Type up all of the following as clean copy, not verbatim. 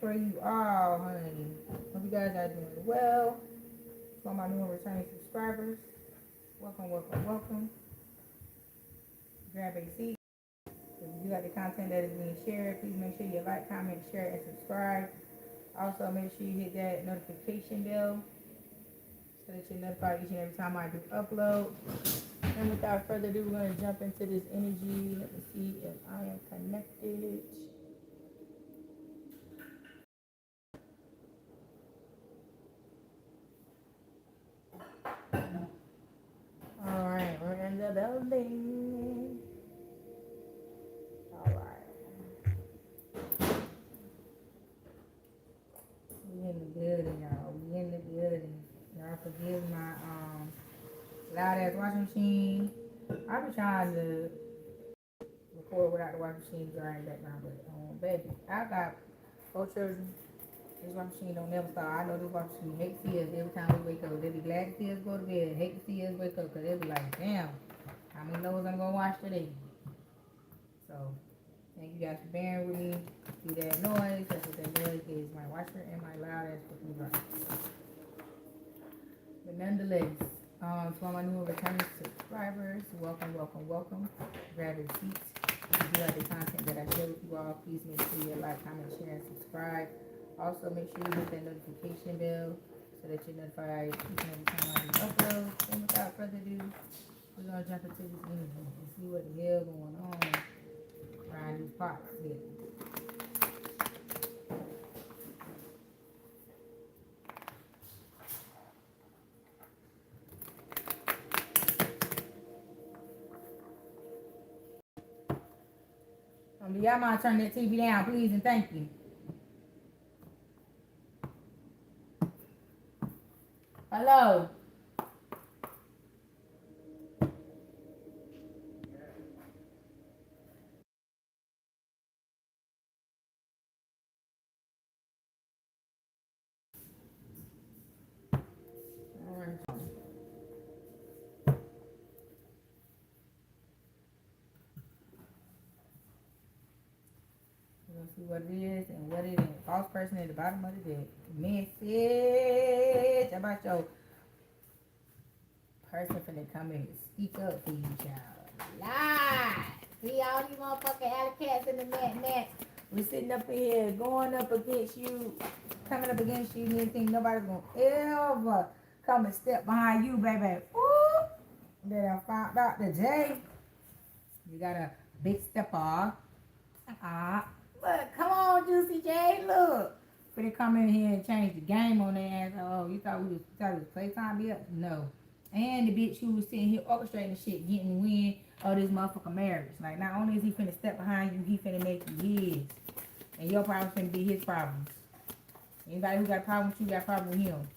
for you all, honey. Hope you guys are doing well. For my new and returning subscribers, welcome, welcome, welcome. Grab a seat. If you like the content that is being shared, please make sure you like, comment, share, and subscribe. Also, make sure you hit that notification bell so that you're notified each and every time I do upload. And without further ado, we're going to jump into this energy. Let me see if I am connected. Alright, we're in the building. Alright. We in the building, y'all. We in the building. Y'all forgive my loud ass washing machine. I be trying to record without the washing machine going background, but baby, I got 4 children. This washing machine don't never stop. I know this washing machine hate to see us every time we wake up. They be glad to see us go to bed. Hate to see us wake up because they be like, damn, how many loads I'm gonna wash today? So thank you guys for bearing with me through that noise. That's what that does, is my washer and my loud ass cooking dry. But nonetheless, for my new returning subscribers, welcome, welcome, welcome. Grab your seats. If you like the content that I share with you all, please make sure you like, comment, share, and subscribe. Also, make sure you hit that notification bell so that you're notified each and every time I do upload. And without further ado, we're going to jump into this energy and see what the hell going on around these pots here. Y'all might turn that TV down, please, and thank you. Hello. All right. We're gonna see what it is and what it is. False person at the bottom of the deck. Message about your person finna come in and speak up for you, child. Lie. See all these motherfucking alley cats in the net. We sitting up in here going up against you, coming up against you, and you think nobody's gonna ever come and step behind you, baby. Ooh, that I found out today. You got a big stepper. Look, come on, Juicy J. Look, for they come in here and change the game on their ass. Oh, you thought it was playtime? Yeah, no. And the bitch who was sitting here orchestrating shit, getting wind of this motherfucking marriage. Like, not only is he finna step behind you, he finna make you his. And your problems finna be his problems. Anybody who got a problem with you, got a problem with him.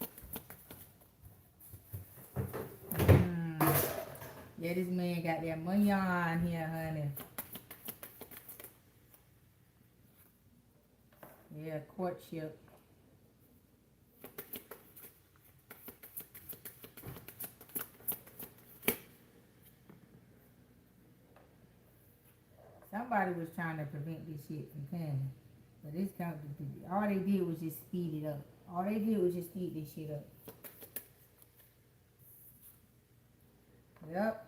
Yeah, this man got that money on here, honey. Yeah, courtship. Somebody was trying to prevent this shit from coming. But this company, all they did was just speed it up. All they did was just speed this shit up. Yep.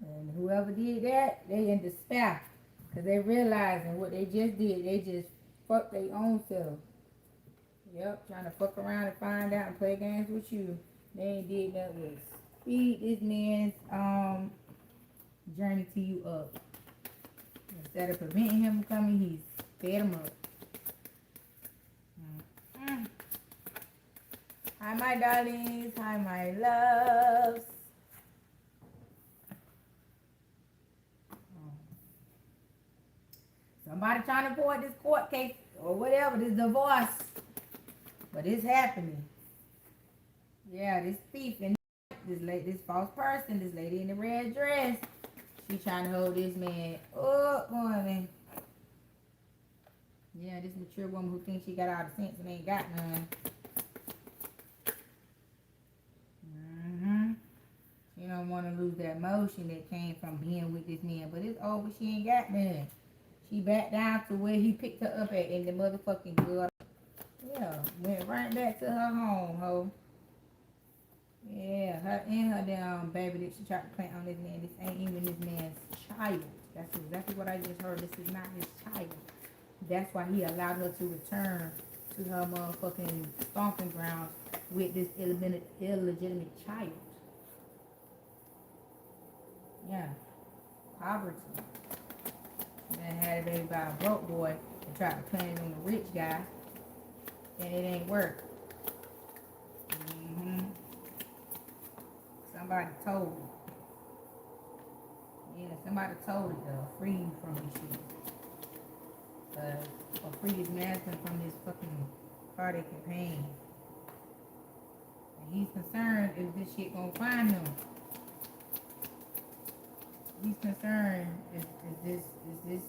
And whoever did that, they in despair. Because they realizing what they just did, they just fucked their own self. Yep, trying to fuck around and find out and play games with you. They ain't did nothing but speed this man's journey to you up. Instead of preventing him from coming, he's sped him up. Hi, my darlings. Hi, my loves. Somebody trying to avoid this court case or whatever, this divorce. But it's happening. Yeah, this thief and this false person, this lady in the red dress, she trying to hold this man up, honey. Yeah, this mature woman who thinks she got all the sense and ain't got none. She don't want to lose that emotion that came from being with this man, but it's over. She ain't got none. She back down to where he picked her up at in the motherfucking good. Yeah, went right back to her home, ho. Yeah, her and her damn baby that she tried to plant on this man. This ain't even this man's child. That's exactly what I just heard. This is not his child. That's why he allowed her to return to her motherfucking stomping grounds with this illegitimate child. Yeah, poverty. And had a baby by a broke boy and tried to plant it on the rich guy, and it ain't work. Somebody told it. Yeah, somebody told it to free you from this shit. Or free this masculine from this fucking heartache and pain. And he's concerned if this shit gonna find him. He's concerned is this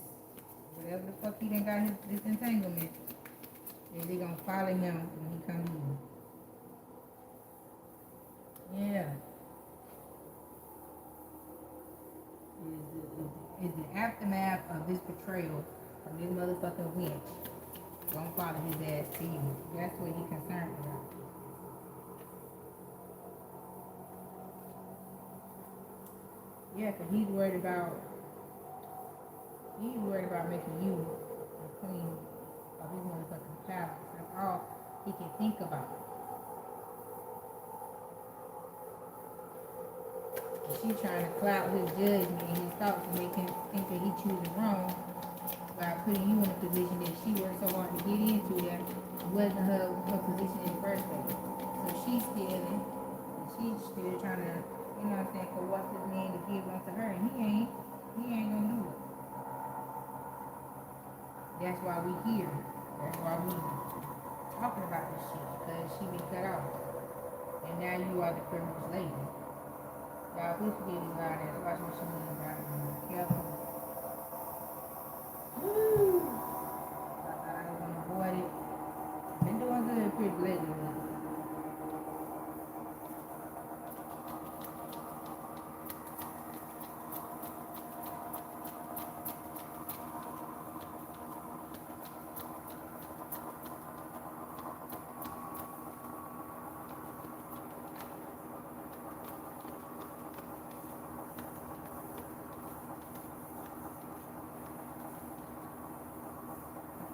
whatever the fuck he done got this entanglement, is they gonna follow him when he come in. Yeah. Is the aftermath of this betrayal from this motherfucking witch gonna follow his ass to you. That's what he concerned about. Yeah, cause he's worried about making you the queen of his motherfucking palace. That's all he can think about. She trying to cloud his judgment and his thoughts and make him think that he choosing wrong by putting you in a position that she worked so hard to get into that wasn't her position in the first place. So she's stealing and she's still trying to, you know what I'm saying, coerce this man to give one to her, and he ain't gonna do it. That's why we here. That's why we talking about this shit, because she been cut off. And now you are the privileged lady. Y'all, we forget these loud ass washing machine about careful. Woo! I thought I was gonna avoid it. Been doing good pretty lately.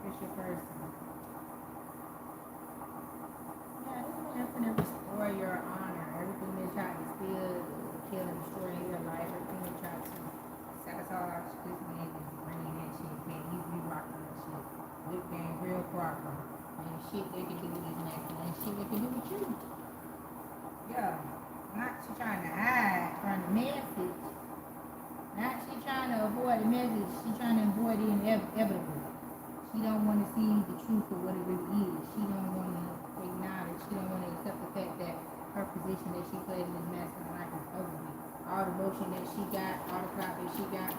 Official person. Yeah, this man finna restore your honor. Everything they tried to steal, kill, and destroy in your life, everything they tried to sabotage, this man is bringing that shit back. He's rocking that shit. This game real proper. And shit they can do with this man, and shit they can do with you. Yeah. Not she trying to hide from the message. Not she trying to avoid the message. She trying to avoid the inevitable. She don't want to see the truth for what it really is. She don't want to acknowledge. She don't want to accept the fact that her position that she played in this masculine life is over with. All the motion that she got, all the clout that she got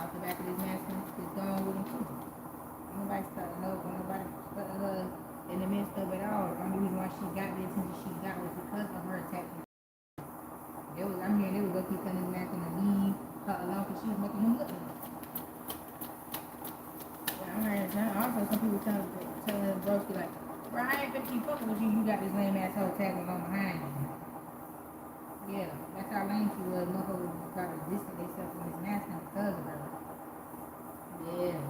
off the back of this masculine is gone with him too. Nobody starting up, nobody putting her in the midst of it all. The only reason why she got the attention she got was because of her attack. I'm hearing they was lucky telling this masculine to leave her alone because she was making him look at her. Also, some people telling Broski like, bro, I ain't finna keep fucking with you. You got this lame asshole tagging on behind you. Yeah, that's how lame she was. Motherfuckers got to distance themselves from this masculine because of her. Yeah.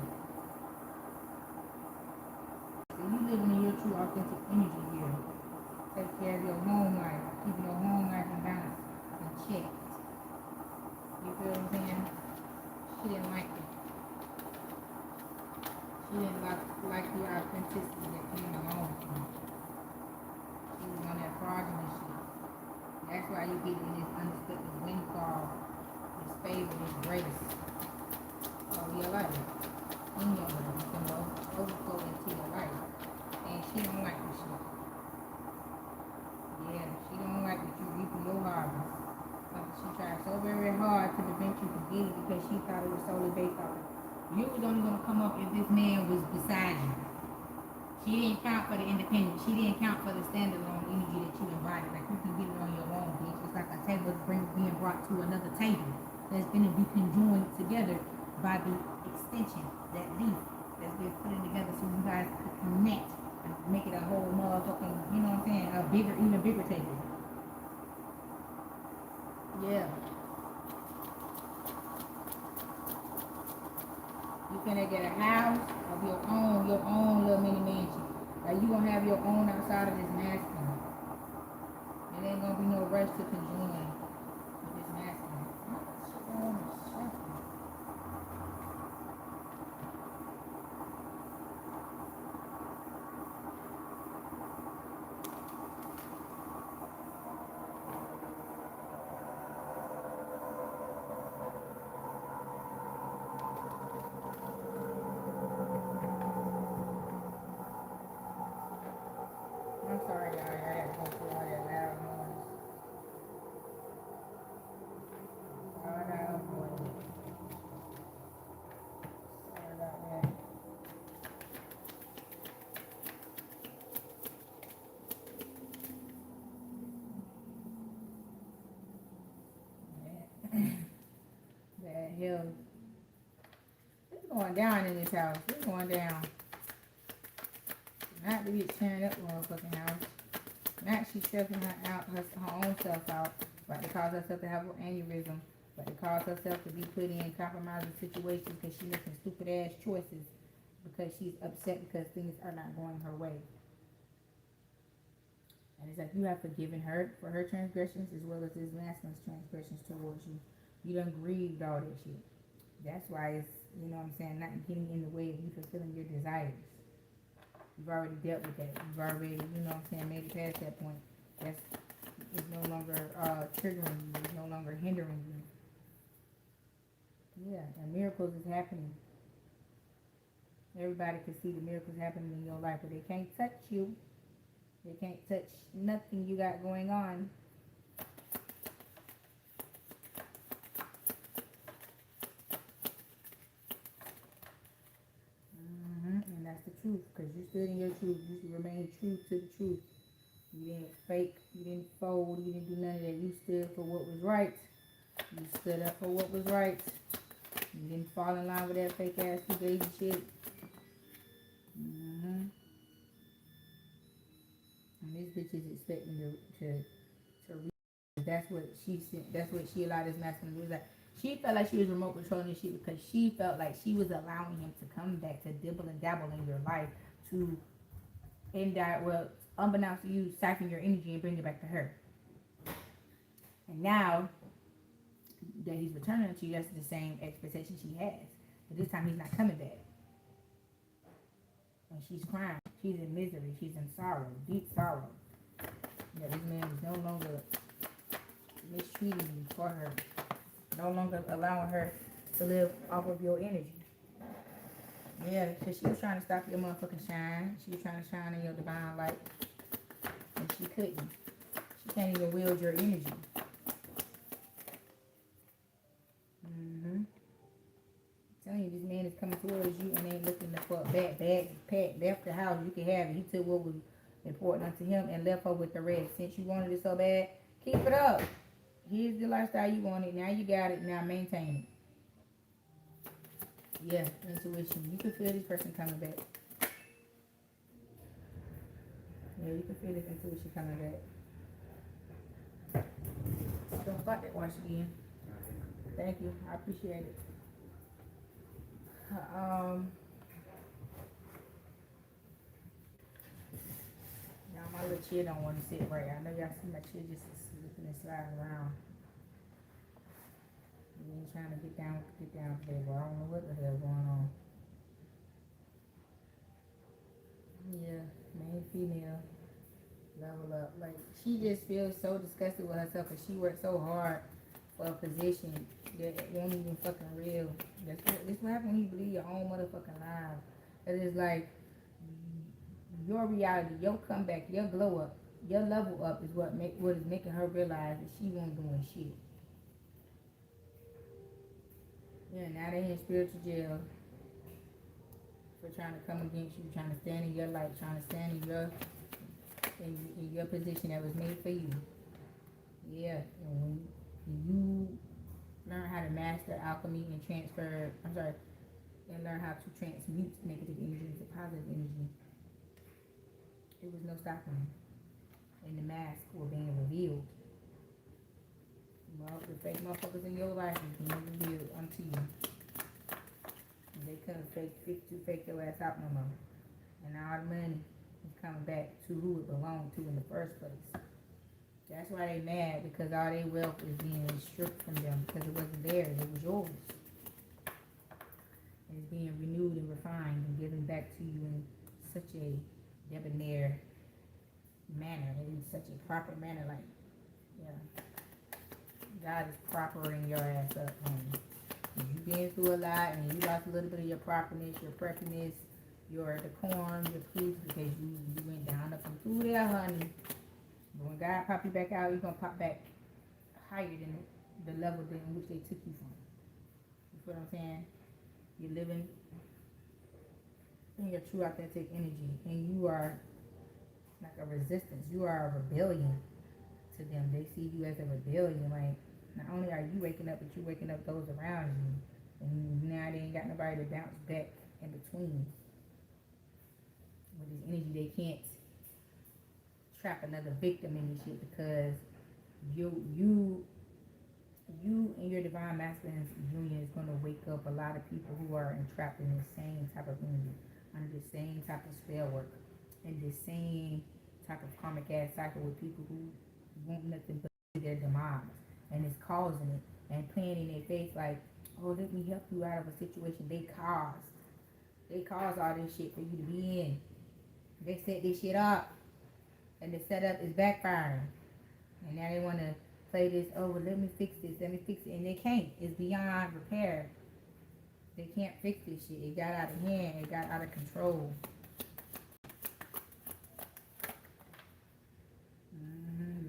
So you living in your true authentic energy here. Take care of your home life, keeping your home life in balance and check. You feel what I'm saying? She didn't like it. She didn't like the authenticity that came along with her. She was on that fraudulent shit. That's why you get in this unexpected windfall, this favor, this grace of your life. In your life, you can overflow into your life. And she don't like this shit. Yeah, she don't like that you reaping your harvest. She tried so very hard to prevent you from getting it because she thought it was solely based off it. You was only going to come up if this man was beside you. She didn't count for the independence. She didn't count for the standalone energy that you embodied. Like, you can get it on your own, bitch. It's like a table being brought to another table that's going to be conjoined together by the extension, that leaf that's been put in together so you guys could connect and make it even bigger table. Yeah. You finna get a house of your own little mini mansion. Like you gonna have your own outside of this masculine. It ain't gonna be no rush to conjoin with this masculine. I'm sorry, y'all. I had to go through all that loud noise. All that noise. Sorry about that. Bad hell. It's going down in this house. It's going down. Not to get tearing up the motherfucking house. Not she stressing her own self out. About to cause herself to have an aneurysm. About to cause herself to be put in compromising situations because she's making stupid ass choices. Because she's upset because things are not going her way. And it's like you have forgiven her for her transgressions as well as this masculine's transgressions towards you. You done grieved all that shit. That's why it's, you know what I'm saying, not getting in the way of you fulfilling your desires. You've already dealt with that. You've already, you know what I'm saying, made it past that point. That's, it's no longer triggering you. It's no longer hindering you. Yeah, and miracles is happening. Everybody can see the miracles happening in your life, but they can't touch you. They can't touch nothing you got going on. And that's the truth, because you stood in your truth. You should remain true to the truth. You didn't fake, you didn't fold, you didn't do none of that. You stood for what was right. You stood up for what was right. You didn't fall in line with that fake ass fugazi shit. And this bitch is expecting to read. That's what she allowed this masculine to do. Like, she felt like she was remote controlling this shit because she felt like she was allowing him to come back to dibble and dabble in your life to unbeknownst to you, siphon your energy and bring it back to her. And now that he's returning to you, that's the same expectation she has. But this time he's not coming back. And she's crying. She's in misery. She's in sorrow, deep sorrow. That this man is no longer mistreating you for her. No longer allowing her to live off of your energy. Yeah, because she was trying to stop your motherfucking shine. She was trying to shine in your divine light. And she couldn't. She can't even wield your energy. Telling you, this man is coming towards you and ain't looking for a bag, packed, left the house. You can have it. He took what was important unto him and left her with the rest. Since you wanted it so bad, keep it up. Here's the lifestyle you wanted. Now you got it. Now maintain it. Yeah, intuition. You can feel this person coming back. Yeah, you can feel this intuition coming back. Don't start that wash again. Thank you. I appreciate it. Now my little chair don't want to sit right. I know y'all see my chair just slipping and sliding around. You ain't trying to get down today, but I don't know what the hell going on. Yeah, main female, level up. Like, she just feels so disgusted with herself because she worked so hard for a position that it won't even fucking real. This what happens when you believe your own motherfucking lies. It is like your reality, your comeback, your glow up, your level up is what is making her realize that she wasn't doing shit. Yeah, now they in spiritual jail for trying to come against you, trying to stand in your light, trying to stand in your position that was made for you. Yeah, and when you learn how to master alchemy and and learn how to transmute negative energy into positive energy, it was no stopping. and the masks were being revealed. Well, the fake motherfuckers in your life is being revealed unto you. And they couldn't fake your ass out no more. And all the money is coming back to who it belonged to in the first place. That's why they mad, because all their wealth is being stripped from them because it wasn't theirs, it was yours. And it's being renewed and refined and given back to you in such a debonair manner, in such a proper manner, like, yeah. God is propering your ass up, honey. You've been through a lot and you lost a little bit of your properness, your preppiness, your decorum, your peace, because you went down up and through there, honey. But when God pop you back out, you're going to pop back higher than the level in which they took you from. You feel what I'm saying? You're living in your true authentic energy, and you are like a resistance. You are a rebellion to them. They see you as a rebellion. Like, not only are you waking up, but you're waking up those around you. And now they ain't got nobody to bounce back in between. With this energy, they can't trap another victim in this shit, because you and your divine masculine union is going to wake up a lot of people who are entrapped in the same type of energy, under the same type of spell work, and the same type of karmic ass cycle with people who want nothing but their demise, and it's causing it and playing in their face like, oh, let me help you out of a situation they caused all this shit for you to be in. They set this shit up, and the setup is backfiring, and now they want to play this, oh, well, let me fix it, and they can't. It's beyond repair. They can't fix this shit. It got out of hand. It got out of control.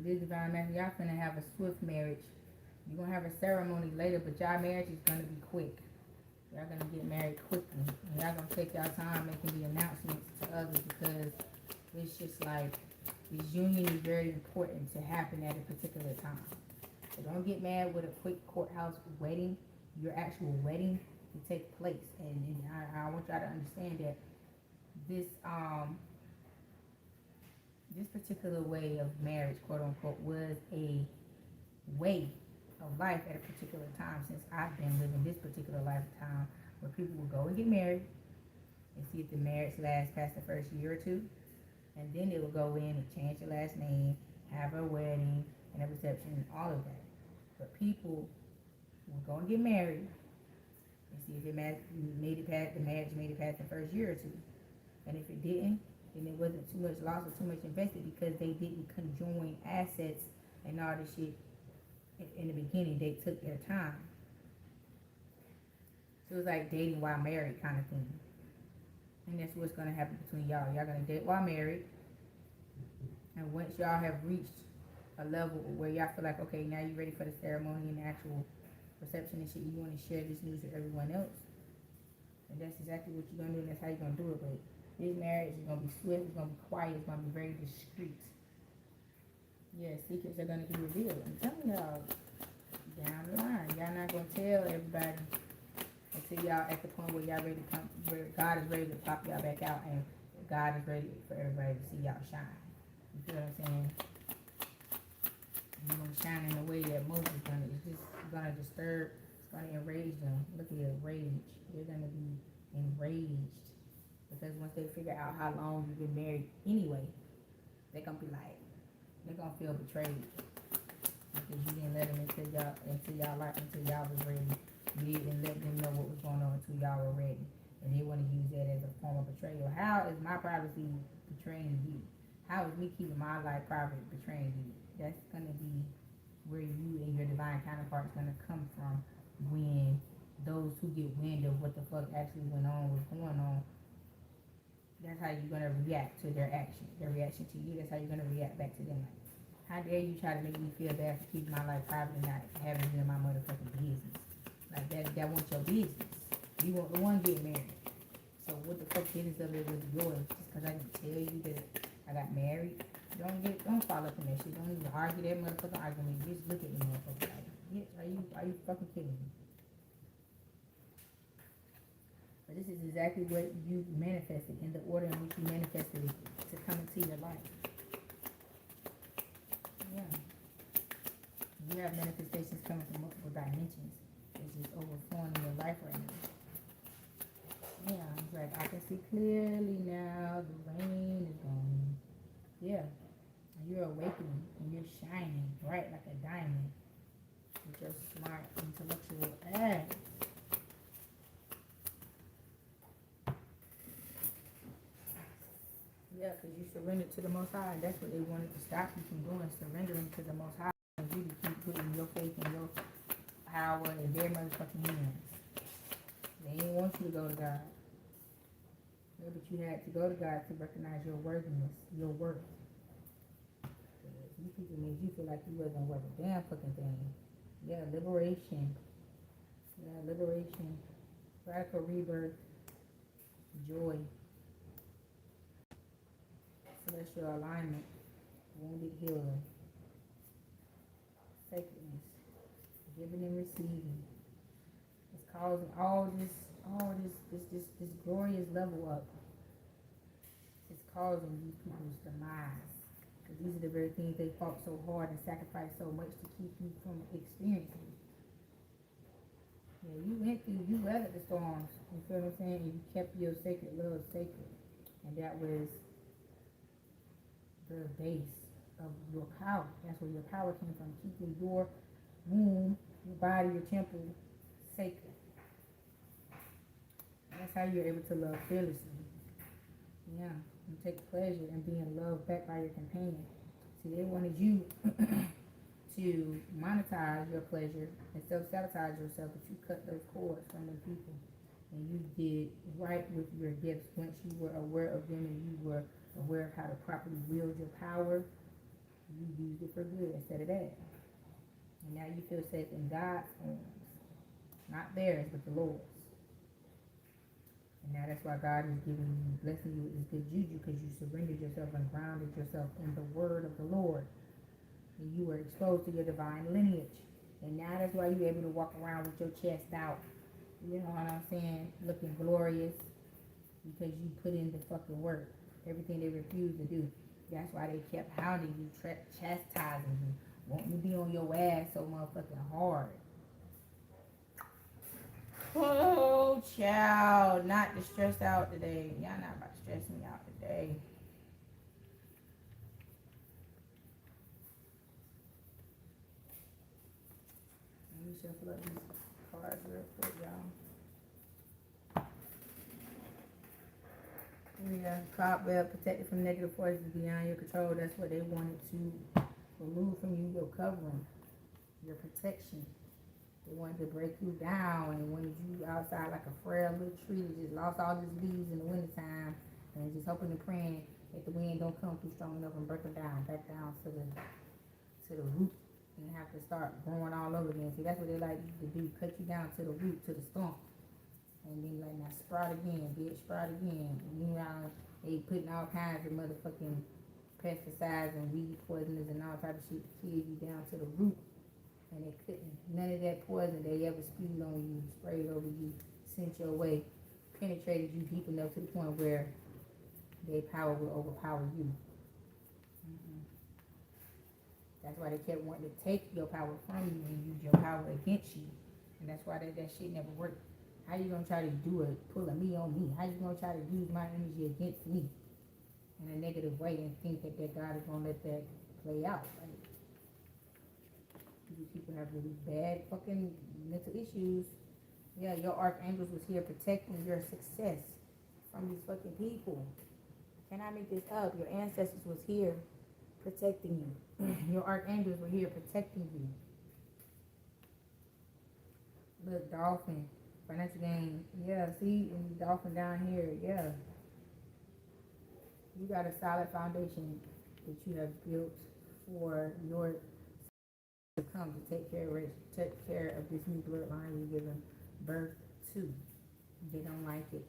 This divine masculine, y'all finna have a swift marriage. You're gonna have a ceremony later, but y'all marriage is gonna be quick. Y'all gonna get married quickly, and y'all gonna take y'all time making the announcements to others, because it's just like, this union is very important to happen at a particular time. So don't get mad with a quick courthouse wedding. Your actual wedding to take place, and I want y'all to understand that this this particular way of marriage, quote unquote, was a way of life at a particular time, since I've been living this particular lifetime, where people will go and get married and see if the marriage lasts past the first year or two, and then they will go in and change the last name, have a wedding and a reception and all of that. But people will go and get married and see if it made it past, the marriage made it past the first year or two, and if it didn't, then it wasn't too much loss or too much invested, because they didn't conjoin assets and all this shit in the beginning. They took their time. So it's like dating while married kind of thing. And that's what's going to happen between y'all. Y'all going to date while married. And once y'all have reached a level where y'all feel like, okay, now you're ready for the ceremony and the actual reception and shit, you want to share this news with everyone else. And that's exactly what you're going to do, and that's how you're going to do it. But this marriage is going to be swift, it's going to be quiet, it's going to be very discreet. Yeah, secrets are going to be revealed. I'm telling y'all, down the line, y'all not going to tell everybody until y'all at the point where y'all ready to come, where God is ready to pop y'all back out, and God is ready for everybody to see y'all shine. You feel what I'm saying? You're going to shine in a way that most is going to, it's just going to disturb, it's going to enrage them. Look at it, rage. They're going to be enraged. Because once they figure out how long you've been married anyway, they're going to be like, they're going to feel betrayed. Because you didn't let them until y'all was ready. You didn't let them know what was going on until y'all were ready. And they want to use that as a form of betrayal. How is my privacy betraying you? How is me keeping my life private betraying you? That's going to be where you and your divine counterpart is going to come from, when those who get wind of what the fuck actually went on, what's going on. That's how you're going to react to their action. Their reaction to you, that's how you're going to react back to them. Like, how dare you try to make me feel bad for keeping my life private and not having it in my motherfucking business. Like, that wasn't your business. You want the one get married. So what the fuck business of it was yours? Just because I didn't tell you that I got married? Don't follow up on that shit. Don't even argue that motherfucking argument. Just look at me, motherfucker. Like, bitch, are you fucking kidding me? But this is exactly what you manifested, in the order in which you manifested it to come into your life. You have manifestations coming from multiple dimensions. It's just overflowing in your life right now. Yeah, it's like I can see clearly now. The rain is gone. Yeah, and you're awakening and you're shining bright like a diamond with your smart, intellectual ass. Yeah, because you surrendered to the Most High. That's what they wanted to stop you from doing, surrendering to the Most High. And you to keep putting your faith and your power in their motherfucking hands. They didn't want you to go to God. Yeah, but you had to go to God to recognize your worthiness, your worth. You people made you feel like you wasn't worth a damn fucking thing. Yeah, liberation. Yeah, liberation. Radical rebirth. Joy. Celestial alignment. Wounded healing. Sacredness. Giving and receiving. It's causing all this glorious level up. It's causing these people's demise. Because these are the very things they fought so hard and sacrificed so much to keep you from experiencing. Yeah, you went through, you weathered the storms. You feel what I'm saying? And you kept your sacred love sacred. And that was the base of your power. That's where your power came from. Keeping your womb, your body, your temple sacred. And that's how you're able to love fearlessly. Yeah, and take pleasure in being loved back by your companion. See, they wanted you to monetize your pleasure and self-sabotage yourself, but you cut those cords from them people. And you did right with your gifts. Once you were aware of them and you were aware of how to properly wield your power, you used it for good instead of that. And now you feel safe in God's arms. Not theirs, but the Lord's. And now that's why God is giving you, blessing you with this good juju, because you surrendered yourself and grounded yourself in the word of the Lord. And you were exposed to your divine lineage. And now that's why you're able to walk around with your chest out. You know what I'm saying? Looking glorious. Because you put in the fucking work. Everything they refused to do. That's why they kept hounding you, chastising you. Wanting to be on your ass so motherfucking hard. Oh, child, not to stress out today. Y'all not about to stress me out today. Let me shuffle up these cards real quick, y'all. Yeah, cobweb protected from negative forces beyond your control. That's what they wanted to remove from you, your covering, your protection. They wanted to break you down and wanted you outside like a frail little tree that just lost all its leaves in the wintertime and just hoping and praying that the wind don't come too strong enough and break them down, back down to the root and have to start growing all over again. See, that's what they like to do, cut you down to the root, to the stump. And then like now sprout again, bitch, sprout again. And meanwhile, they putting all kinds of motherfucking pesticides and weed poisoners and all type of shit to kill you down to the root. And they couldn't, none of that poison they ever spewed on you, sprayed over you, sent your way, penetrated you deep enough to the point where their power will overpower you. That's why they kept wanting to take your power from you and use your power against you. And that's why that shit never worked. How you gonna try to do it, pull a me on me? How you gonna try to use my energy against me in a negative way and think that God is gonna let that play out? Like, these people have really bad fucking mental issues. Yeah, your archangels was here protecting your success from these fucking people. Can I make this up? Your ancestors was here protecting you. Your archangels were here protecting you. Look, dolphin, financial gain. Yeah, see, and dolphin down here. Yeah, you got a solid foundation that you have built for your to come to take care of this new bloodline you're giving birth to. They don't like it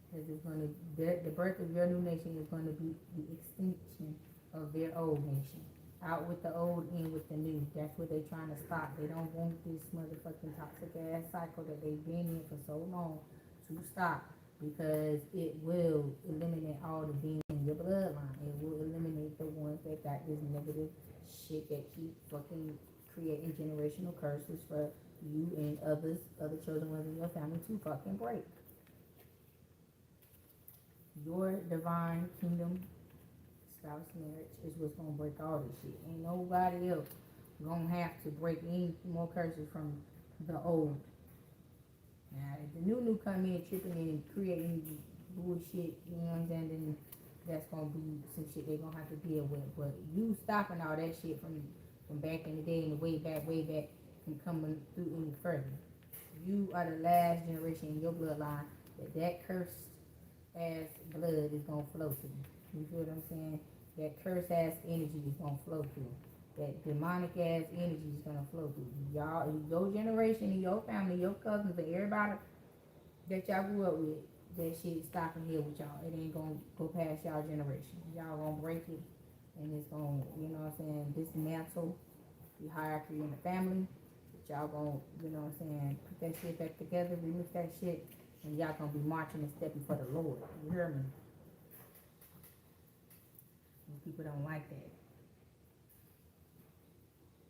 because it's going to, the birth of your new nation is going to be the extinction of their old nation. Out with the old, in with the new. That's what they're trying to stop. They don't want this motherfucking toxic ass cycle that they've been in for so long to stop, because it will eliminate all the beings in your bloodline. It will eliminate the ones that got this negative shit that keep fucking creating generational curses for you and other children within your family to fucking break. Your divine kingdom spouse marriage is what's gonna break all this shit. Ain't nobody else gonna have to break any more curses from the old. Now, if the new come in tripping and creating bullshit, you know what I'm saying, then that's gonna be some shit they're gonna have to deal with. But you stopping all that shit from back in the day and the way back from coming through any further. You are the last generation in your bloodline that cursed ass blood is gonna flow through. You feel what I'm saying? That cursed ass energy is gonna flow through. That demonic ass energy is gonna flow through. Y'all, your generation and your family, your cousins, and everybody that y'all grew up with, that shit is stopping here with y'all. It ain't gonna go past y'all generation. Y'all gonna break it, and it's gonna, you know what I'm saying, dismantle the hierarchy in the family. But y'all gonna, you know what I'm saying, put that shit back together, remix that shit, and y'all gonna be marching and stepping for the Lord. You hear me? And people don't like that.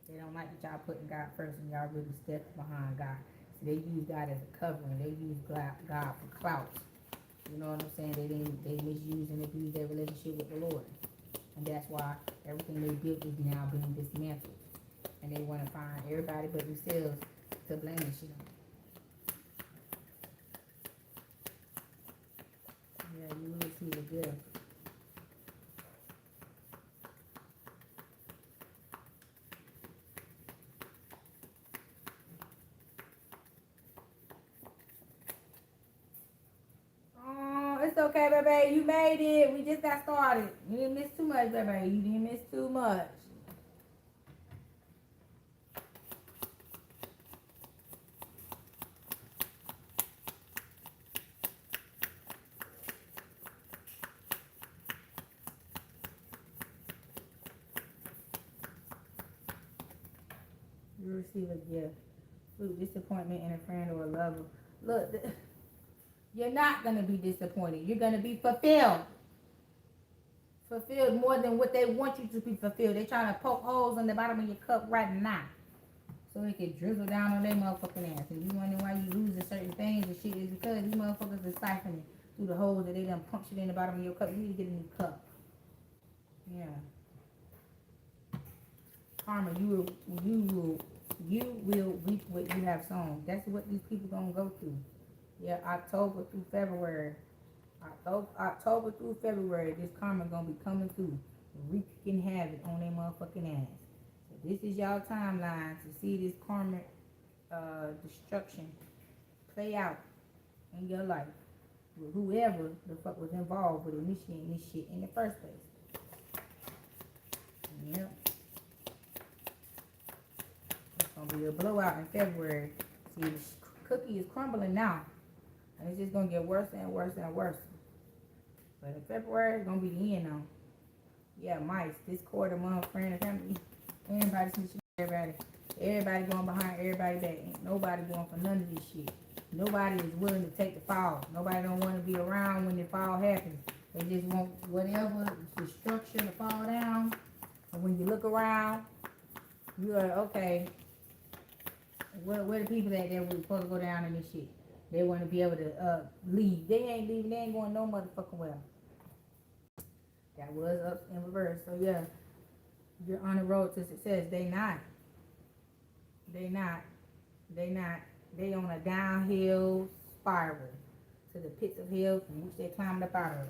They don't like that y'all putting God first and y'all really stepping behind God. So they use God as a covering. They use God for clout. You know what I'm saying? They misuse and abuse their relationship with the Lord. And that's why everything they built is now being dismantled. And they want to find everybody but themselves to blame the shit on. Yeah, you will see the good. It's okay, baby. You made it. We just got started. You didn't miss too much, baby. You didn't miss too much. You receive a gift. Fruit, disappointment in a friend or a lover. Look, you're not going to be disappointed. You're going to be fulfilled. Fulfilled more than what they want you to be fulfilled. They're trying to poke holes in the bottom of your cup right now, so it can drizzle down on their motherfucking ass. And you wonder why you losing certain things and shit is because these motherfuckers are siphoning through the holes that they done punctured in the bottom of your cup. You need to get a new cup. Yeah. Karma, you will reap what you have sown. That's what these people gonna go through. Yeah, October through February. October through February, this karma gonna be coming through, wreaking havoc on their motherfucking ass. So this is y'all timeline to see this karmic destruction play out in your life with whoever the fuck was involved with initiating this shit in the first place. Yep. It's gonna be a blowout in February. See, the cookie is crumbling now, and it's just gonna get worse and worse and worse. But in February, it's gonna be the end now. Yeah, mice, discord among friends and family. Everybody snitching everybody. Everybody going behind everybody back. Ain't nobody going for none of this shit. Nobody is willing to take the fall. Nobody don't want to be around when the fall happens. They just want whatever destruction to fall down. And when you look around, you're like, okay, where the people that were supposed to go down in this shit? They want to be able to leave. They ain't leaving. They ain't going no motherfucking well. That was up in reverse. So yeah, you're on the road to success. They not. They on a downhill spiral to the pits of hell from which they climbed up out of.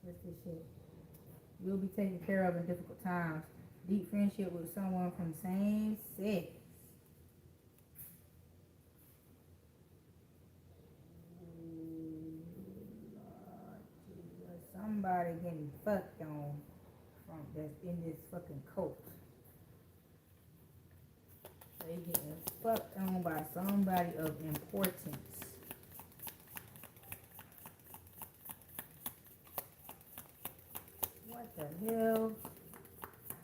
What's this shit? You'll be taken care of in difficult times. Deep friendship with someone from the same sex. Somebody getting fucked on from that's in this fucking cult. They getting fucked on by somebody of importance. What the hell?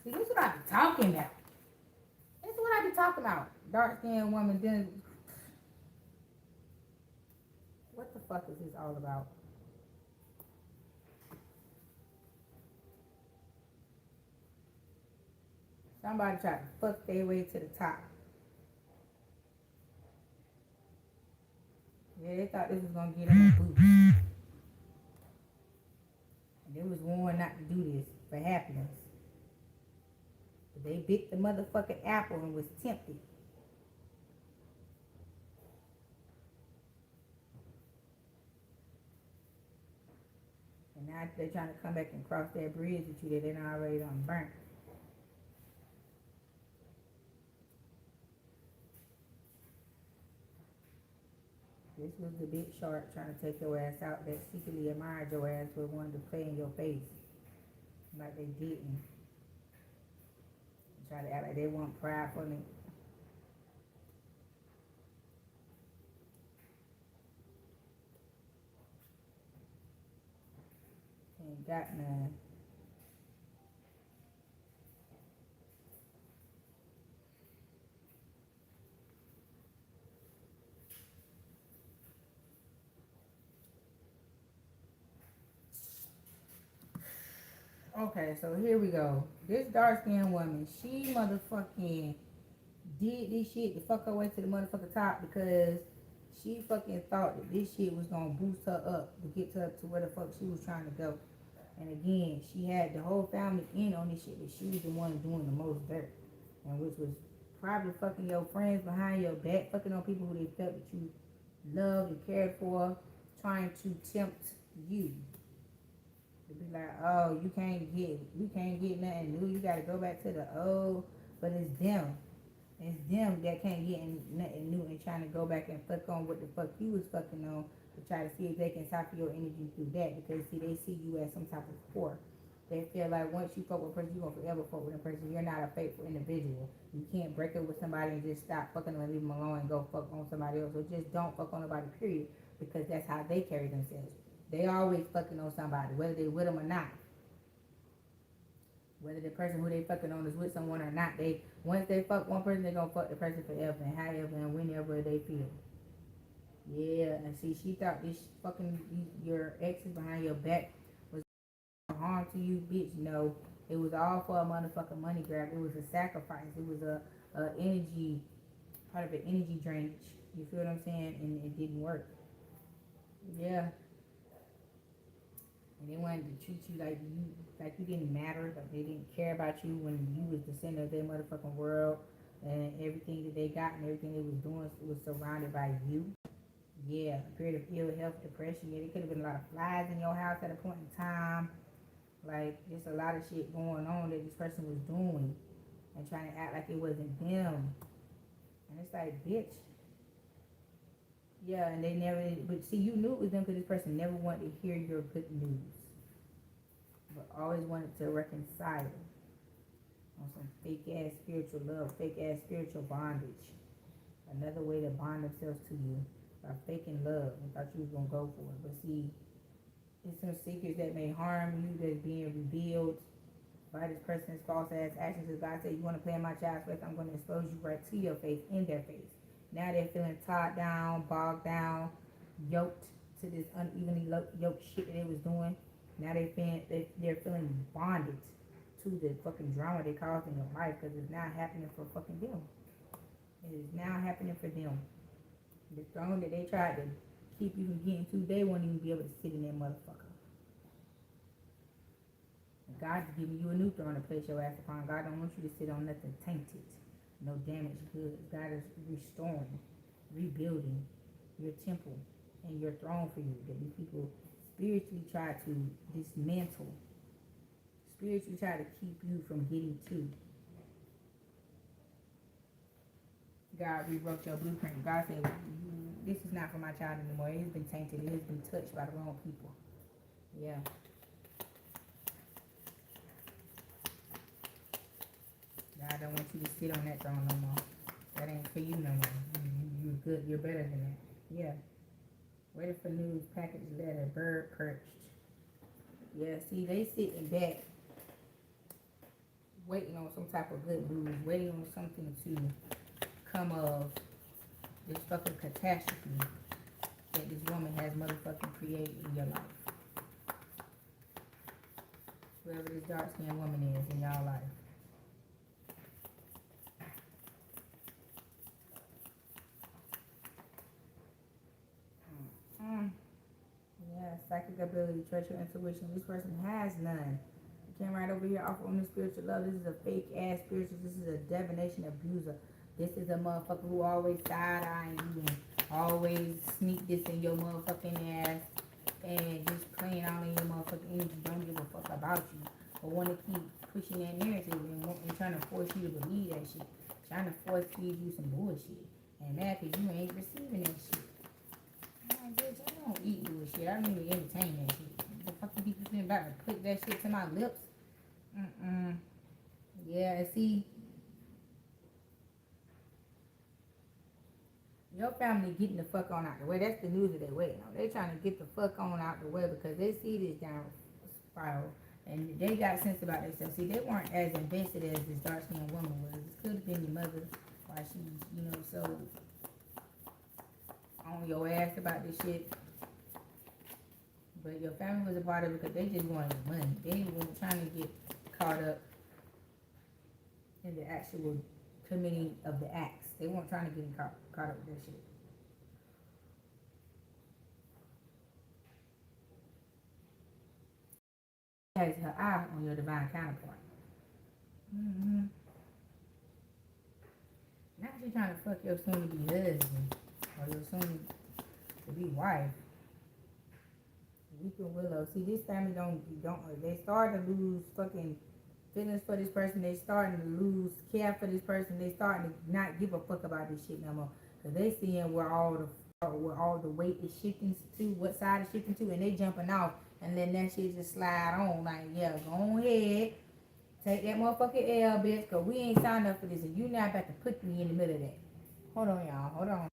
See, this is what I be talking about. This is what I be talking about. Dark skinned woman then. What the fuck is this all about? Somebody tried to fuck their way to the top. Yeah, they thought this was gonna get them a boost. And they was warned not to do this for happiness. But they bit the motherfucking apple and was tempted. And now they're trying to come back and cross that bridge with you that they done already done burnt. This was the big shark trying to take your ass out that secretly admired your ass but wanted to play in your face. Like they didn't. Try to act like they weren't prideful and ain't got none. Okay, so here we go. This dark skinned woman, she motherfucking did this shit to fuck her way to the motherfucking top because she fucking thought that this shit was gonna boost her up to get her to where the fuck she was trying to go. And again, she had the whole family in on this shit, but she was the one doing the most dirt. And which was probably fucking your friends behind your back, fucking on people who they felt that you loved and cared for, trying to tempt you. To be like, oh, you can't get nothing new. You gotta go back to the old. But it's them. It's them that can't get nothing new and trying to go back and fuck on what the fuck you was fucking on to try to see if they can soften your energy through that. Because see, they see you as some type of whore. They feel like once you fuck with a person, you're gonna forever fuck with a person. You're not a faithful individual. You can't break up with somebody and just stop fucking them and leave them alone and go fuck on somebody else. Or just don't fuck on nobody, period. Because that's how they carry themselves. They always fucking on somebody, whether they with them or not. Whether the person who they fucking on is with someone or not, they once they fuck one person, they gonna fuck the person forever and however and whenever they feel. Yeah, and see, she thought this fucking your exes behind your back was harm to you, bitch. No, it was all for a motherfucking money grab. It was a sacrifice. It was a energy, part of an energy drainage. You feel what I'm saying? And it didn't work. Yeah. And they wanted to treat you like you didn't matter, like they didn't care about you when you was the center of their motherfucking world, and everything that they got and everything they was doing was surrounded by you. Yeah, a period of ill health, depression. Yeah, there could have been a lot of flies in your house at a point in time. Like, there's a lot of shit going on that this person was doing and trying to act like it wasn't them. And it's like, bitch. Yeah, and they never, but see, you knew it was them because this person never wanted to hear your good news, but always wanted to reconcile on some fake ass spiritual love, fake ass spiritual bondage. Another way to bond themselves to you by faking love and thought you was gonna go for it. But see, it's some secrets that may harm you that's being revealed by this person's false ass actions. As God said, you want to play in my child's face, I'm going to expose you right to your face, in their face. Now they're feeling tied down, bogged down, yoked to this unevenly yoked shit that they was doing. Now they're feeling bonded to the fucking drama they caused in your life because it's now happening for fucking them. It is now happening for them. The throne that they tried to keep you from getting to, they won't even be able to sit in that motherfucker. And God's giving you a new throne to place your ass upon. God don't want you to sit on nothing tainted. No damaged goods. God is restoring, rebuilding your temple and your throne for you that these people spiritually try to dismantle, spiritually try to keep you from getting to. God rewrote your blueprint. God said, this is not for my child anymore. It has been tainted. It has been touched by the wrong people. Yeah. God don't want you to sit on that throne no more. That ain't for you no more. You're good. You're better than that. Yeah. Waiting for news, package letter, bird perched. Yeah, see, they sitting back, waiting on some type of good news, waiting on something to come of this fucking catastrophe that this woman has motherfucking created in your life. Whoever this dark-skinned woman is in y'all life. psychic ability, trust your intuition. This person has none. You came right over here off on the spiritual love. This is a fake ass spiritual. This is a divination abuser. This is a motherfucker who always side-eyeing you and always sneak this in your motherfucking ass and just playing all in your motherfucking energy. Don't give a fuck about you. But want to keep pushing that narrative and trying to force you to believe that shit. Trying to force feed you some bullshit. And mad because you ain't receiving that shit. I'm like, bitch, I don't eat bullshit. I don't even entertain that shit. The fucking people been about to put that shit to my lips. Yeah, see, your family getting the fuck on out the way. That's the news that they waiting on. They trying to get the fuck on out the way because they see this down spiral. And they got sense about themselves. See, they weren't as invested as this dark-skinned woman was. This could have been your mother while she's, so on your ass about this shit. But your family was a part of it because they just wanted money. They weren't trying to get caught up in the actual committing of the acts. They weren't trying to get caught up with that shit. Has her eye on your divine counterpart. Now she's trying to fuck your soon to be husband or your soon to be wife. Weeping Willow. See, this family don't. They starting to lose fucking feelings for this person. They starting to lose care for this person. They starting to not give a fuck about this shit no more. Cause they seeing where all the weight is shifting to, what side it's shifting to, and they jumping off and letting that shit just slide on. Like, yeah, go ahead, take that motherfucking L, bitch. Cause we ain't signed up for this, and you not about to put me in the middle of that. Hold on, y'all. Hold on.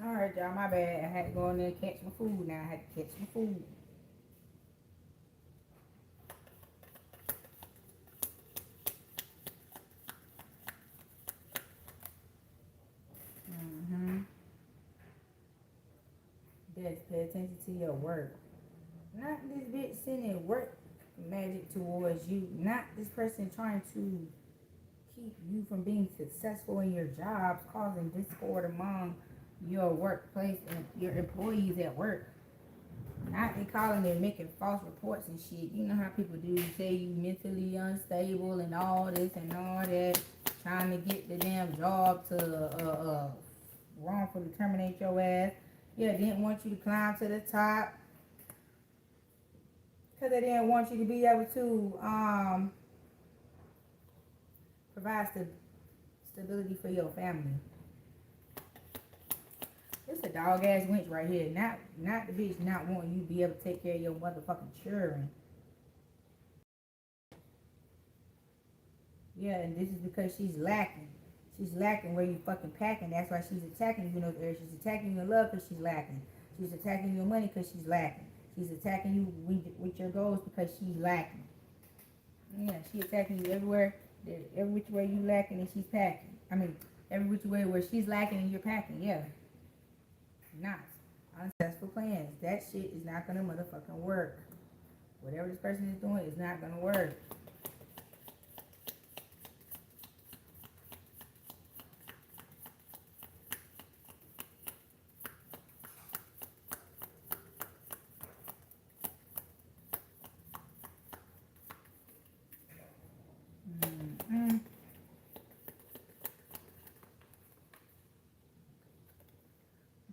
Alright, y'all, my bad. I had to go in there and catch my food now. I had to catch my food. Just pay attention to your work. Not this bitch sending work magic towards you. Not this person trying to keep you from being successful in your jobs, causing discord among your workplace and your employees at work. Not they calling and making false reports and shit. You know how people do. Say you mentally unstable and all this and all that. Trying to get the damn job to wrongfully terminate your ass. Yeah, didn't want you to climb to the top. Because they didn't want you to be able to provide stability for your family. It's a dog ass wench right here. Not the bitch not wanting you to be able to take care of your motherfucking children. Yeah, and this is because she's lacking. She's lacking where you fucking packing. That's why she's attacking you in those areas. She's attacking you in love because she's lacking. She's attacking your money because she's lacking. She's attacking you with your goals because she's lacking. Yeah, she attacking you everywhere. Every which way you lacking and she's packing. I mean, every which way where she's lacking and you're packing. Yeah. Not unsuccessful plans. That shit is not gonna motherfucking work. Whatever this person is doing is not gonna work.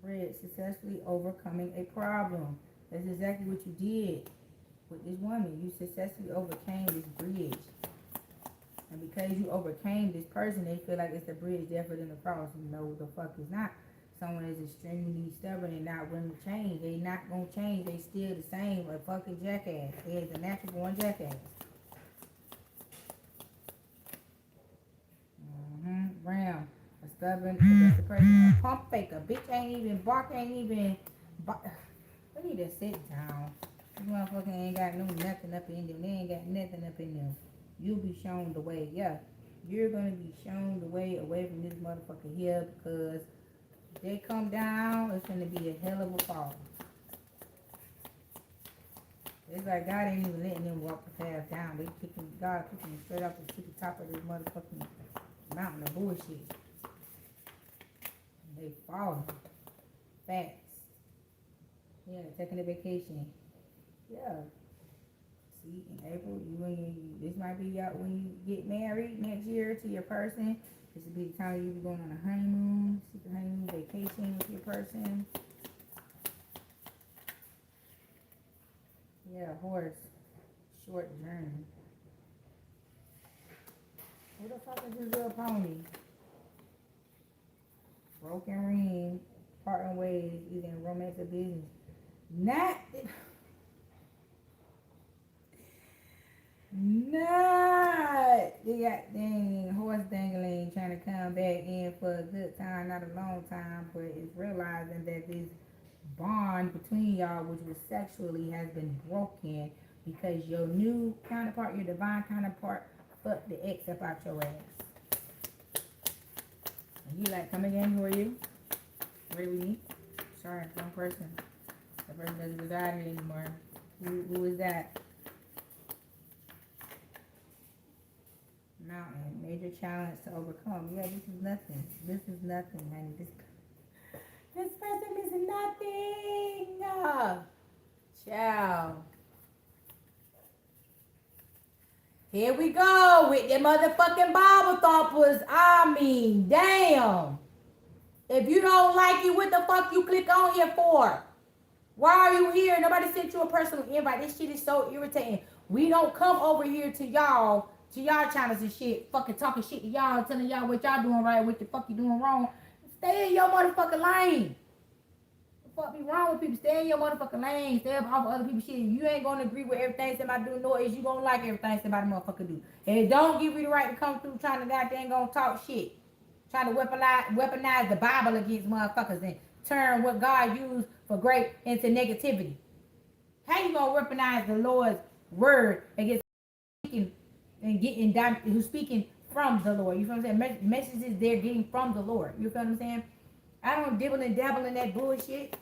Bread, successfully overcoming a problem. That's exactly what you did with this woman. You successfully overcame this bridge. And because you overcame this person, they feel like it's a bridge there for them to cross. No, the fuck is not. Someone is extremely stubborn and not willing to change. They not gonna change. They still the same, a fucking jackass. They is a natural born jackass. Brown. A stubborn, aggressive person. A pump fake. A bitch ain't even bark, ain't even bark. We need to sit down. This motherfucker ain't got no nothing up in them. They ain't got nothing up in them. You'll be shown the way. Yeah. You're gonna be shown the way away from this motherfucker here because if they come down, it's gonna be a hell of a fall. It's like God ain't even letting them walk the path down. They kicking God kicking them straight off the top of this motherfucking mountain of bullshit. They falling fast. Yeah, taking a vacation. Yeah. See, in April, this might be when you get married next year to your person. This will be the time you be going on a honeymoon, secret honeymoon vacation with your person. Yeah, horse. Short journey. Who the fuck is this little pony? Broken ring, parting ways, either in romance or business. Not the goddamn horse dangling trying to come back in for a good time, not a long time, but it's realizing that this bond between y'all, which was sexually, has been broken because your new counterpart, your divine counterpart, fucked the ex up out your ass. And you like, come again, who are you? Where do we meet? Sorry, wrong person. That person doesn't reside here anymore. Who is that? Mountain, major challenge to overcome. Yeah, this is nothing. This is nothing, honey. This person is nothing. Ciao. Here we go with the motherfucking Bible thumpers. I mean, damn. If you don't like it, what the fuck you click on here for? Why are you here? Nobody sent you a personal invite. This shit is so irritating. We don't come over here to y'all channels and shit, fucking talking shit to y'all, telling y'all what y'all doing right, what the fuck you doing wrong. Stay in your motherfucking lane. What the fuck be wrong with people? Stay in your motherfucking lane. Stay up off of other people's shit. You ain't gonna agree with everything somebody do, nor is you gonna like everything somebody motherfucker do. And it don't give you the right to come through trying to goddamn gonna talk shit. Trying to weaponize the Bible against motherfuckers and turn what God used for great into negativity. How you gonna weaponize the Lord's word against speaking and getting who's speaking from the Lord? You feel what I'm saying? Messages they're getting from the Lord. You feel what I'm saying? I don't dibble and dabble in that bullshit,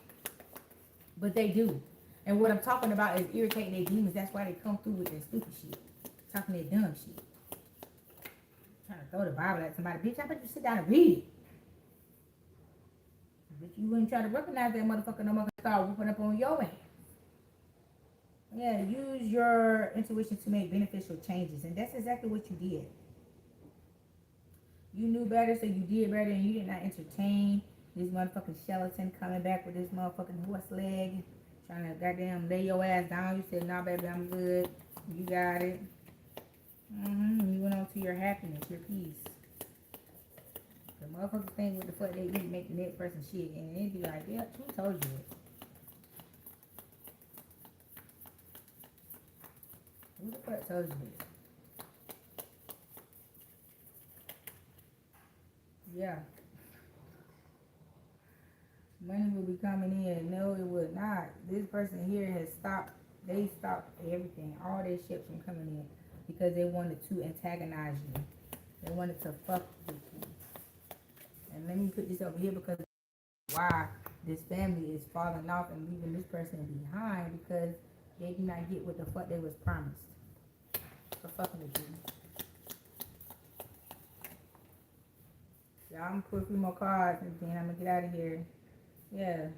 but they do. And what I'm talking about is irritating their demons. That's why they come through with their stupid shit, talking their dumb shit. Trying to throw the Bible at somebody. Bitch, I bet you sit down and read it. But you wouldn't try to recognize that motherfucker no more. Start whooping up on your ass. Yeah, use your intuition to make beneficial changes. And that's exactly what you did. You knew better, so you did better, and you did not entertain this motherfucking skeleton coming back with this motherfucking horse leg, Trying to goddamn lay your ass down. You said, nah, baby, I'm good. You got it. You went on to your happiness, your peace. The motherfuckers think what the fuck they eat make the next person shit. And they be like, yeah, who told you it? Who the fuck told you it? Yeah. Money will be coming in. No, it would not. This person here has stopped. They stopped everything, all their shit from coming in because they wanted to antagonize you. They wanted to fuck with you. And let me put this over here because why this family is falling off and leaving this person behind because they do not get what the fuck they was promised for fucking with you. Y'all, I'm gonna put a few more cards and then I'm gonna get out of here. Yeah.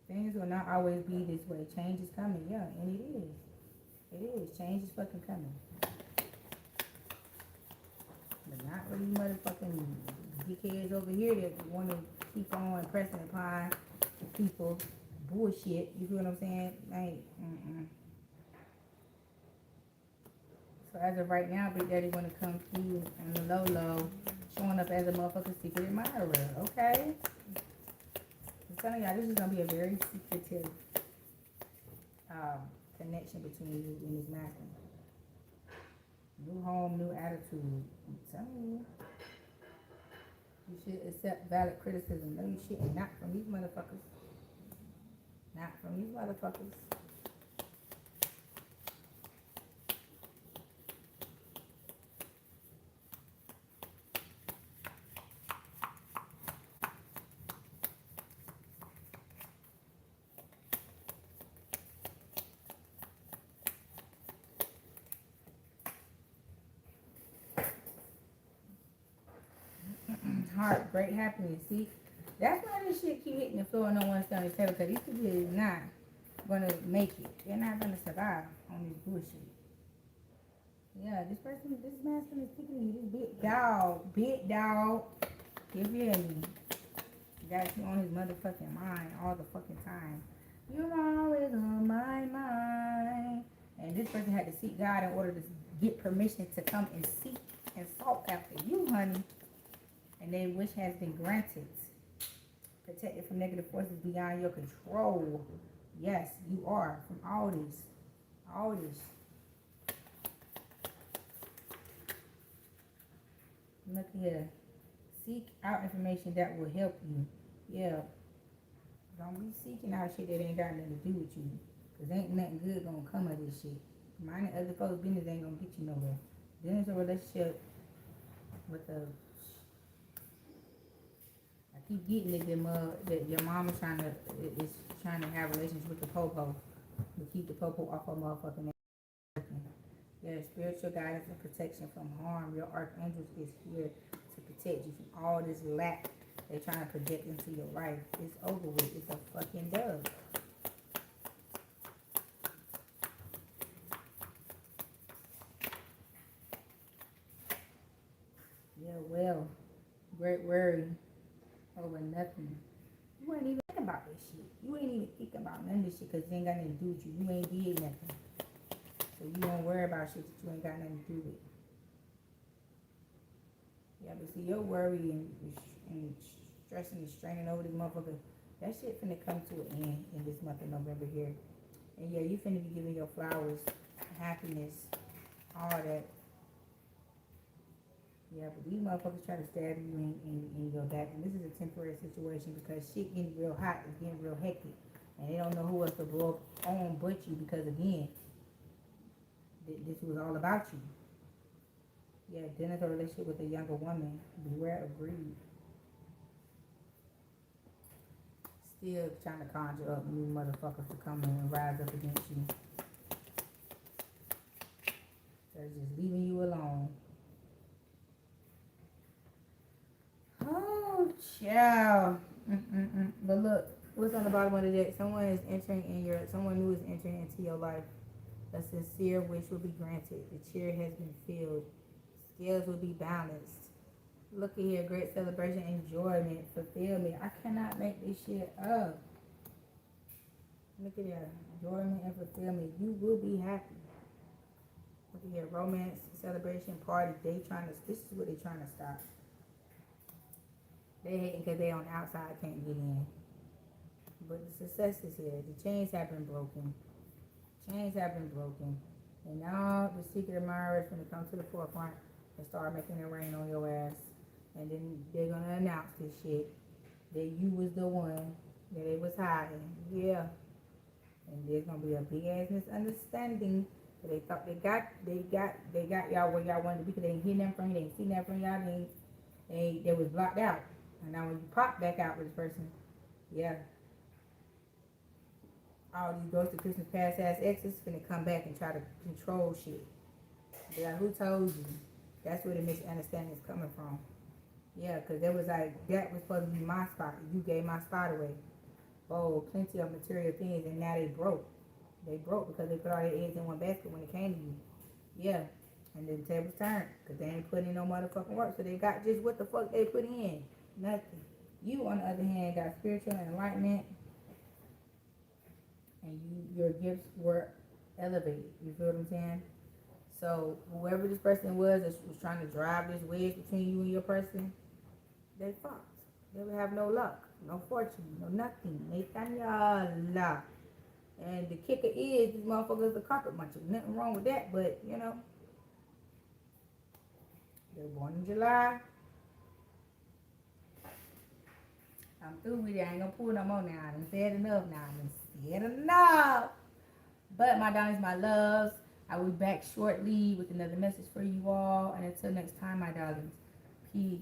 Things will not always be this way. Change is coming, yeah, and it is. It is. Change is fucking coming. But not for these motherfucking dickheads over here that want to keep on pressing upon people bullshit. You feel what I'm saying? Like, So as of right now, Big Daddy want to come through on the low, showing up as a motherfucking secret admirer. Okay? I'm telling y'all, this is going to be a very secretive connection between you and this masculine. New home, new attitude. I'm telling you. You should accept valid criticism. No, you shouldn't. Not from these motherfuckers. Not from these motherfuckers. Heart, great happiness. See, that's why this shit keep hitting the floor and no one's going to tell because these people is not going to make it. They're not going to survive on this bullshit. Yeah, this masculine is picking you, this big dog. You feel me? Got you on his motherfucking mind all the fucking time. You're always on my mind. And this person had to seek God in order to get permission to come and seek and sought after you, honey. And their wish has been granted. Protected from negative forces beyond your control. Yes, you are. From all this. All this. Look here. Seek out information that will help you. Yeah. Don't be seeking out shit that ain't got nothing to do with you. Because ain't nothing good gonna come of this shit. Minding other folks' business ain't gonna get you nowhere. Then it's a relationship with a... I keep getting it that your mama is trying to have relations with the popo. To keep the popo off her motherfucking ass. Yeah, spiritual guidance and protection from harm. Your archangels is here to protect you from all this lack they're trying to project into your life. It's over with. It's a fucking dub. Yeah, well, great worry over nothing. You ain't even think about this shit. You ain't even think about none of this shit because it ain't got nothing to do with you. You ain't did nothing. So you don't worry about shit that you ain't got nothing to do with. Yeah, but see, your worry and stressing and straining over this motherfucker, that shit finna come to an end in this month of November here. And yeah, you finna be giving your flowers, happiness, all that. Yeah, but these motherfuckers try to stab you in your back. And this is a temporary situation because shit getting real hot. It's getting real hectic. And they don't know who else to blow up on but you because, again, this was all about you. Yeah, then it's a relationship with a younger woman. Beware of greed. Still trying to conjure up new motherfuckers to come in and rise up against you. They're just leaving you alone. Oh, child. But look, what's on the bottom of the deck? Someone new is entering into your life. A sincere wish will be granted. The chair has been filled. Scales will be balanced. Look at here, great celebration, enjoyment, fulfillment. I cannot make this shit up. Look at that. Enjoyment and fulfillment. You will be happy. Look at here. Romance, celebration, party. This is what they trying to stop. They hating because they on the outside can't get in. But the success is here. The chains have been broken. Chains have been broken. And now the secret admirers when it comes to the forefront and start making it rain on your ass. And then they're going to announce this shit. That you was the one that they was hiding. Yeah. And there's going to be a big ass misunderstanding. So they thought they got y'all where y'all wanted to be because they ain't hear nothing from you. They ain't see nothing from y'all. They was blocked out. And now when you pop back out with this person, yeah. All these ghosts of Christmas past ass exes finna come back and try to control shit. Be like, who told you? That's where the misunderstanding is coming from. Yeah, because it was like, that was supposed to be my spot. You gave my spot away. Oh, plenty of material things, and now they broke. They broke because they put all their eggs in one basket when it came to you. Yeah, and then the tables turned because they ain't putting in no motherfucking work. So they got just what the fuck they put in. Nothing. You, on the other hand, got spiritual enlightenment. And your gifts were elevated. You feel what I'm saying? So whoever this person was that was trying to drive this wedge between you and your person, they fucked. They would have no luck, no fortune, no nothing. Nathaniel. And the kicker is these motherfuckers are carpet munchers. Nothing wrong with that, but you know, they're born in July. I'm through with it. I ain't gonna pull no more now. I done said enough now. I done said enough. But my darlings, my loves, I will be back shortly with another message for you all. And until next time, my darlings, peace.